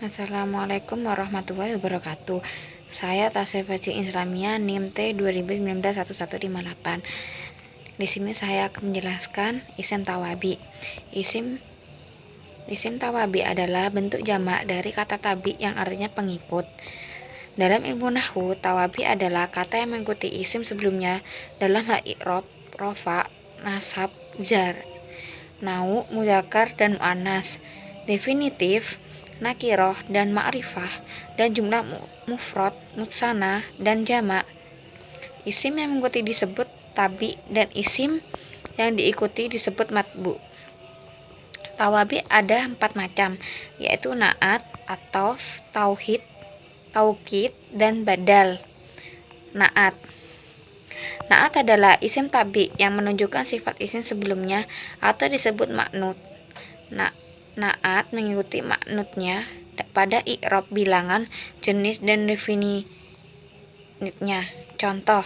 Assalamualaikum warahmatullahi wabarakatuh. Saya Tasya Faji Islamia NIM T 2019-1158. Di sini saya akan menjelaskan isim tawabi. Isim tawabi adalah bentuk jamak dari kata tabi yang artinya pengikut. Dalam ilmu nahwu, tawabi adalah kata yang mengikuti isim sebelumnya dalam hal i'rab, rofa, nasab, jar, nau, muzakkar, dan muannas. Definitif, nakiroh dan ma'rifah, dan jumlah mufrad, mutsana, dan jamak. Isim yang mengikuti disebut tabi dan isim yang diikuti disebut matbu. Tawabi ada 4 macam, yaitu naat, atof, tauhid, taukid, dan badal. Naat adalah isim tabi yang menunjukkan sifat isim sebelumnya atau disebut maknut. Naat mengikuti maknutnya pada i'rab bilangan, jenis, dan definitnya. Contoh,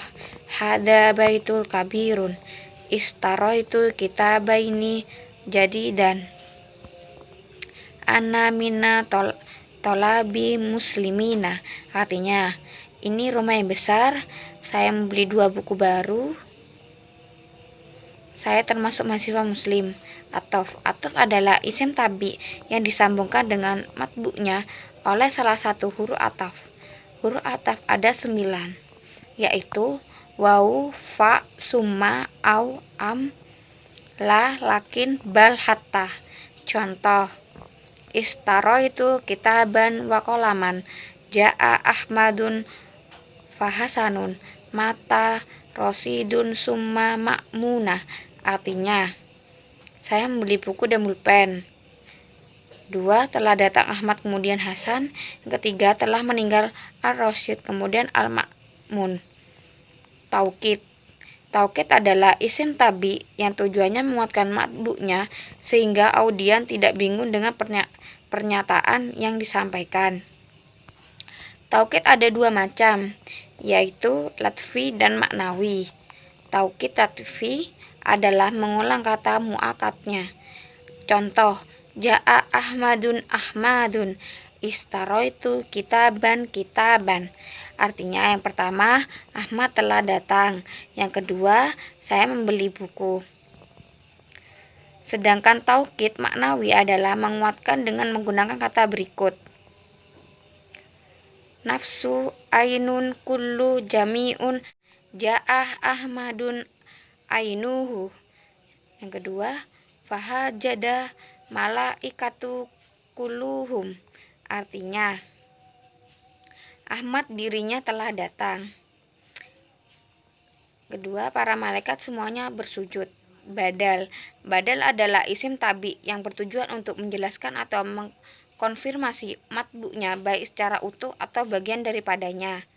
hada baitul kabirun, istaroitu kitabaini jadidan, ana minna tolabi muslimina. Artinya, ini rumah yang besar, saya membeli 2 buku baru, saya termasuk mahasiswa muslim. Atof adalah isim tabi yang disambungkan dengan matbu'nya oleh salah satu huruf ataf. Huruf ataf ada 9, yaitu waw, fa, summa, au, am, la, lakin, bal, hatta. Contoh, istaro itu kitaban wa qalaman, ja'a ahmadun fahasanun, mata rosidun summa ma'munah. Artinya, saya membeli buku dan pulpen. 2. Telah datang Ahmad, kemudian Hasan. Yang ketiga, telah meninggal Ar-Rasyid, kemudian Al-Ma'mun. Taukid adalah isim tabi yang tujuannya menguatkan matbu'nya sehingga audien tidak bingung dengan pernyataan yang disampaikan. Taukid ada 2 macam, yaitu latfi dan maknawi. Taukid latfi adalah mengulang kata mu'akadnya. Contoh, ja'a ahmadun, istaroitu kitaban. Artinya, yang pertama, Ahmad telah datang. Yang kedua, saya membeli buku. Sedangkan taukid maknawi adalah menguatkan dengan menggunakan kata berikut. Nafsu ainun kullu jami'un, ja'ah ahmadun ainuhu. Yang kedua, fahajada malaikatu kulluhum. Artinya, Ahmad dirinya telah datang. Kedua, para malaikat semuanya bersujud. Badal adalah isim tabi yang bertujuan untuk menjelaskan atau mengkonfirmasi matbu'nya baik secara utuh atau bagian daripadanya.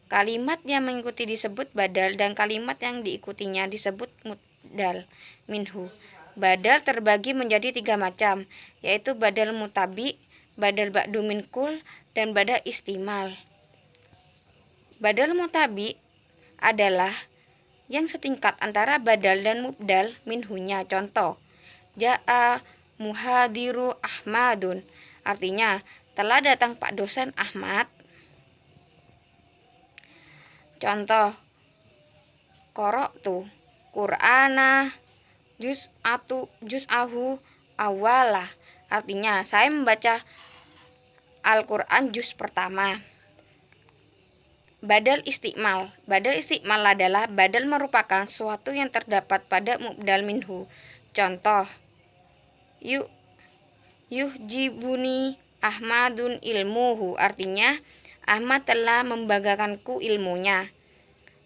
Kalimat yang mengikuti disebut badal dan kalimat yang diikutinya disebut mubdal minhu. Badal terbagi menjadi 3 macam, yaitu badal mutabi, badal ba'du min kul, dan badal istimal. Badal mutabi adalah yang setingkat antara badal dan mubdal minhunya. Contoh, ja'a muhadiru ahmadun. Artinya, telah datang Pak dosen Ahmad. Contoh, qara'tu Qur'ana juz'ahu awalah. Artinya, saya membaca Al-Quran juz pertama. Badal istimal adalah badal merupakan sesuatu yang terdapat pada mubdal minhu. Contoh, yuhjibuni ahmadun ilmuhu. Artinya, Ahmad telah membanggakanku ilmunya.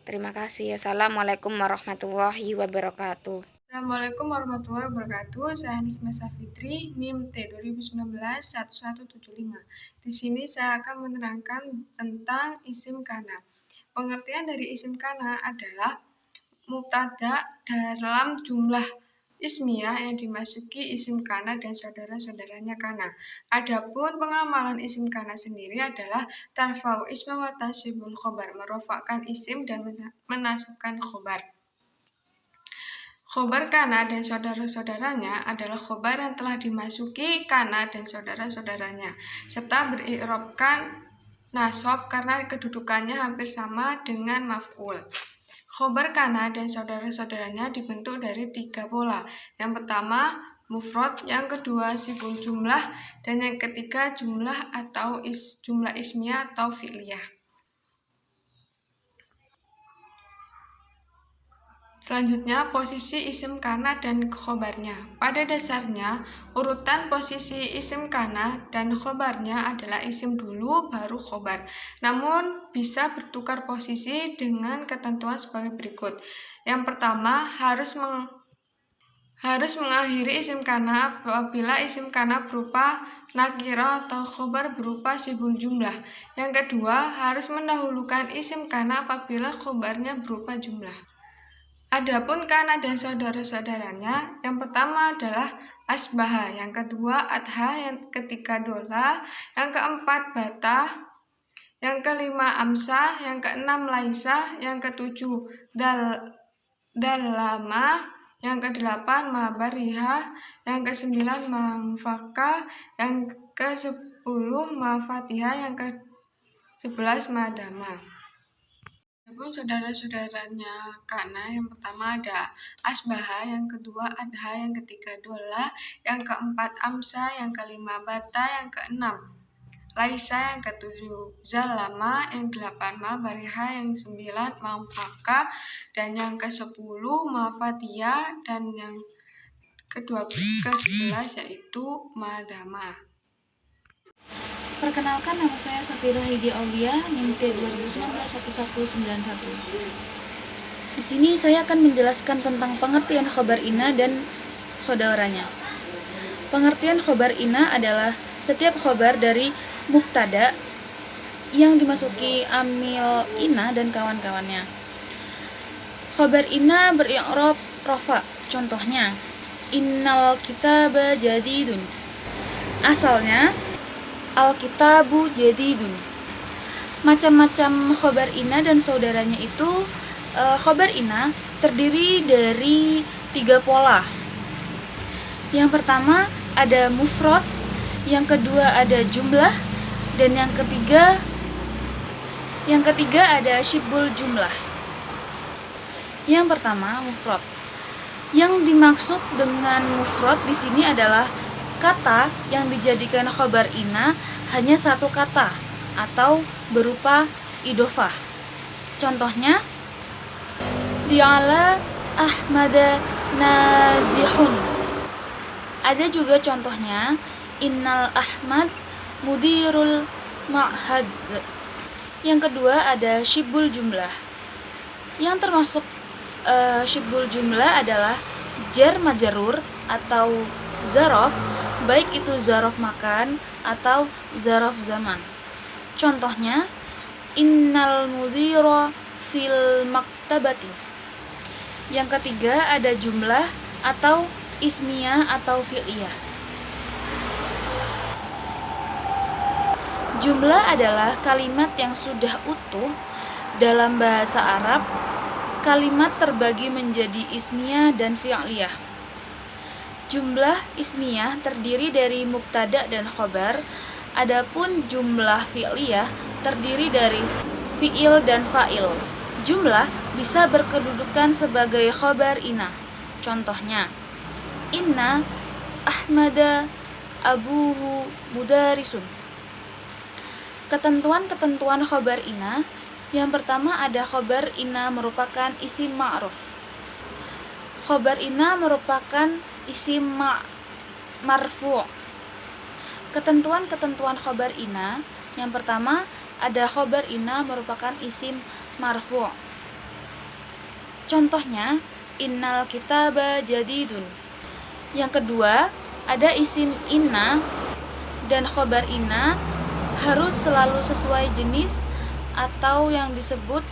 Terima kasih. Assalamualaikum warahmatullahi wabarakatuh. Assalamualaikum warahmatullahi wabarakatuh. Saya Nisma Safitri, NIM T 2019-1175. Di sini saya akan menerangkan tentang isim kana. Pengertian dari isim kana adalah mubtada dalam jumlah ismiyah yang dimasuki isim kana dan saudara-saudaranya kana. Adapun pengamalan isim kana sendiri adalah tarfa'u isma wa tansibul khobar, merofakkan isim dan menasabkan khobar. Khobar kana dan saudara-saudaranya adalah khobar yang telah dimasuki kana dan saudara-saudaranya, serta beri'rabkan nasab karena kedudukannya hampir sama dengan maf'ul. Khobar kana dan saudara-saudaranya dibentuk dari 3 pola. Yang pertama, mufrad, yang kedua sibul jumlah, dan yang ketiga jumlah atau jumlah ismiyah atau fi'liyah. Selanjutnya, posisi isim kana dan khobarnya. Pada dasarnya, urutan posisi isim kana dan khobarnya adalah isim dulu, baru khobar. Namun, bisa bertukar posisi dengan ketentuan sebagai berikut. Yang pertama, harus mengakhiri isim kana apabila isim kana berupa nakirah atau khobar berupa sibul jumlah. Yang kedua, harus mendahulukan isim kana apabila khobarnya berupa jumlah. Adapun kana dan saudara-saudaranya, yang pertama adalah asbaha, yang kedua adha, yang ketiga dola, yang keempat bata, yang kelima amsa, yang keenam laisa, yang ketujuh dalama, yang kedelapan mabariha, yang kesembilan mangfaka, yang ke-10 mafatiha, yang ke-11 madama. Adapun saudara-saudaranya kana, yang pertama ada asbaha, yang kedua adha, yang ketiga dola, yang keempat amsa, yang kelima bata, yang keenam laisa, yang ketujuh zalama, yang delapan mabariha, yang 9 mamfaka, dan yang ke-10 mafatia, dan yang ke-11 yaitu madama. Perkenalkan, nama saya Safira Haidi Aulia, NIM T 2019-1191. Di sini saya akan menjelaskan tentang pengertian khobar ina dan saudaranya. Pengertian khobar ina adalah setiap khobar dari mubtada yang dimasuki amil ina dan kawan-kawannya. Khobar ina beri'rab rofa. Contohnya, innal kitaba jadidun. Asalnya Alkitabu jadidun. Macam-macam khobar ina dan saudaranya itu, khobar ina terdiri dari 3 pola. Yang pertama ada mufrad, yang kedua ada jumlah, dan yang ketiga ada syibul jumlah. Yang pertama mufrad. Yang dimaksud dengan mufrad di sini adalah kata yang dijadikan khobar ina hanya satu kata atau berupa idofah. Contohnya, Li'ala Ahmada Najihun. Ada juga contohnya, Innal Ahmad Mudirul Ma'had. Yang kedua ada syibul jumlah. Yang termasuk syibul jumlah adalah jar majarur atau zarof, baik itu zarof makan atau zarof zaman. Contohnya, innal mudhira fil maktabati. Yang ketiga ada jumlah atau ismiyah atau fi'liyah. Jumlah adalah kalimat yang sudah utuh. Dalam bahasa Arab, kalimat terbagi menjadi ismiyah dan fi'liyah. Jumlah ismiyah terdiri dari mubtada dan khobar, adapun jumlah fi'liyah terdiri dari fi'il dan fa'il. Jumlah bisa berkedudukan sebagai khobar ina. Contohnya, inna Ahmada abuhu mudarisun. Ketentuan-ketentuan khobar ina. Yang pertama ada khobar ina merupakan isim ma'ruf. Khobar ina merupakan isim marfu'. Ketentuan-ketentuan khobar ina. Yang pertama ada khobar ina merupakan isim marfu'. Contohnya, innal kitaba jadidun. Yang kedua ada isim inna, dan khobar inna harus selalu sesuai jenis atau yang disebut